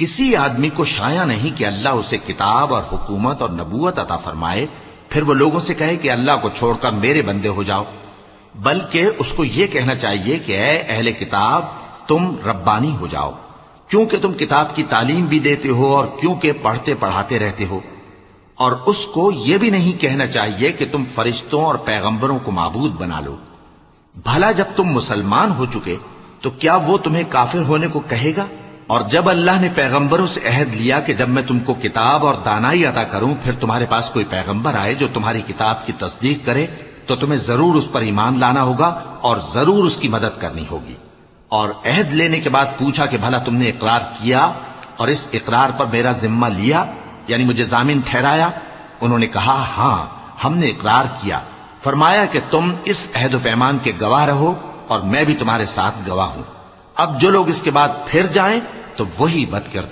کسی آدمی کو شایع نہیں کہ اللہ اسے کتاب اور حکومت اور نبوت عطا فرمائے پھر وہ لوگوں سے کہے کہ اللہ کو چھوڑ کر میرے بندے ہو جاؤ، بلکہ اس کو یہ کہنا چاہیے کہ اے اہل کتاب تم ربانی ہو جاؤ، کیونکہ تم کتاب کی تعلیم بھی دیتے ہو اور کیونکہ پڑھتے پڑھاتے رہتے ہو۔ اور اس کو یہ بھی نہیں کہنا چاہیے کہ تم فرشتوں اور پیغمبروں کو معبود بنا لو۔ بھلا جب تم مسلمان ہو چکے تو کیا وہ تمہیں کافر ہونے کو کہے گا؟ اور جب اللہ نے پیغمبروں سے عہد لیا کہ جب میں تم کو کتاب اور دانائی عطا کروں پھر تمہارے پاس کوئی پیغمبر آئے جو تمہاری کتاب کی تصدیق کرے تو تمہیں ضرور اس پر ایمان لانا ہوگا اور ضرور اس کی مدد کرنی ہوگی۔ اور عہد لینے کے بعد پوچھا کہ بھلا تم نے اقرار کیا اور اس اقرار پر میرا ذمہ لیا، یعنی مجھے ضامن ٹھہرایا؟ انہوں نے کہا ہاں ہم نے اقرار کیا۔ فرمایا کہ تم اس عہد و پیمان کے گواہ رہو اور میں بھی تمہارے ساتھ گواہ ہوں۔ اب جو لوگ اس کے بعد پھر جائیں تو وہی بد کردار